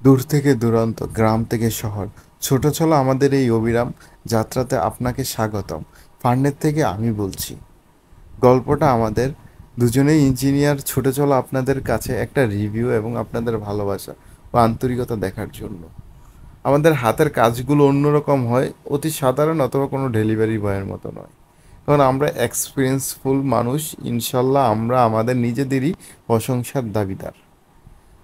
দূর থেকে দূরান্ত, গ্রাম থেকে শহর, ছোট চলো আমাদের এই অবিরাম যাত্রাতে আপনাকে স্বাগতম। ফার্নের থেকে আমি বলছি। গল্পটা আমাদের দুজনেই ইঞ্জিনিয়ার। ছোট চলো আপনাদের কাছে একটা রিভিউ এবং আপনাদের ভালোবাসা ও আন্তরিকতা দেখার জন্য। আমাদের হাতের কাজগুলো অন্যরকম হয়, অতি সাধারণ অথবা কোনো ডেলিভারি বয়ের মতো নয়। কারণ আমরা এক্সপিরিয়েন্সফুল মানুষ, ইনশাল্লাহ আমরা আমাদের নিজেদেরই প্রশংসার দাবিদার।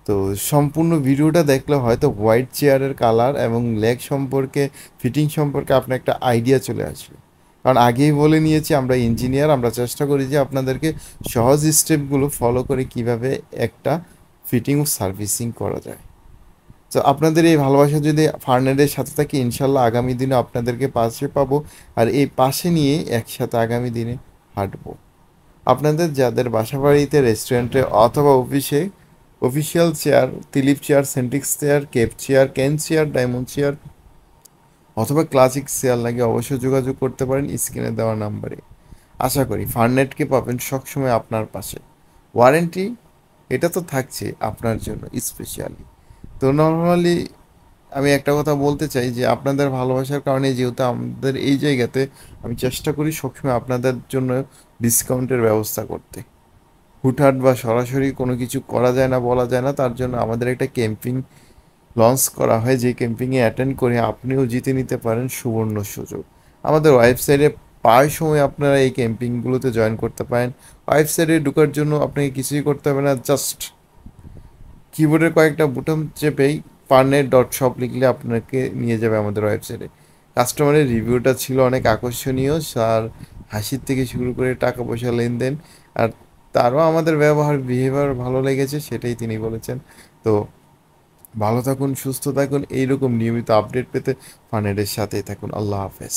তো সম্পূর্ণ ভিডিওটা দেখলে হয়তো হোয়াইট চেয়ারের কালার এবং লেগ সম্পর্কে, ফিটিং সম্পর্কে আপনার একটা আইডিয়া চলে আসবে। কারণ আগেই বলে নিয়েছি আমরা ইঞ্জিনিয়ার, আমরা চেষ্টা করি যে আপনাদেরকে সহজ স্টেপগুলো ফলো করে কিভাবে একটা ফিটিং ও সার্ভিসিং করা যায়। তো আপনাদের এই ভালোবাসা যদি ফার্নারের সাথে থাকে, ইনশাল্লাহ আগামী দিনে আপনাদেরকে পাশে পাবো, আর এই পাশে নিয়ে একসাথে আগামী দিনে হাঁটবো। আপনাদের যাদের বাসা বাড়িতে, রেস্টুরেন্টে অথবা অফিসে অফিসিয়াল চেয়ার, তিলিপ চেয়ার, সেন্টিক্স চেয়ার, কেপ chair, cane chair, diamond chair অথবা ক্লাসিক চেয়ার লাগে, অবশ্যই যোগাযোগ করতে পারেন স্ক্রিনে দেওয়া নাম্বারে। আশা করি ফার্নেটকে পাবেন সবসময় আপনার পাশে। ওয়ারেন্টি এটা তো থাকছে আপনার জন্য স্পেশালি। তো নর্মালি আমি একটা কথা বলতে চাই যে আপনাদের ভালোবাসার কারণে যেহেতু আমাদের এই জায়গাতে, আমি চেষ্টা করি সবসময় আপনাদের জন্য ডিসকাউন্টের ব্যবস্থা করতে। হুটহাট বা সরাসরি কোনো কিছু করা যায় না, বলা যায় না, তার জন্য আমাদের একটা ক্যাম্পিং লঞ্চ করা হয়, যে ক্যাম্পিংয়ে অ্যাটেন্ড করে আপনিও জিতে নিতে পারেন সুবর্ণ সুযোগ। আমাদের ওয়েবসাইটে প্রায় সময় আপনারা এই ক্যাম্পিংগুলোতে জয়েন করতে পারেন। ওয়েবসাইটে ঢোকার জন্য আপনাকে কিছুই করতে হবে না, জাস্ট কিবোর্ডের কয়েকটা বুটন চেপেই farnet.shop লিখলে আপনাকে নিয়ে যাবে আমাদের ওয়েবসাইটে। কাস্টমারের রিভিউটা ছিল অনেক আকর্ষণীয়, স্যার হাসির থেকে শুরু করে টাকা পয়সা লেনদেন, আর তারও আমাদের বিহেভিয়ার ভালো লেগেছে, সেটাই তিনি বলেছেন। তো ভালো থাকুন, সুস্থ থাকুন, এইরকম নিয়মিত আপডেট পেতে ফার্নেটের সাথেই থাকুন। আল্লাহ হাফেজ।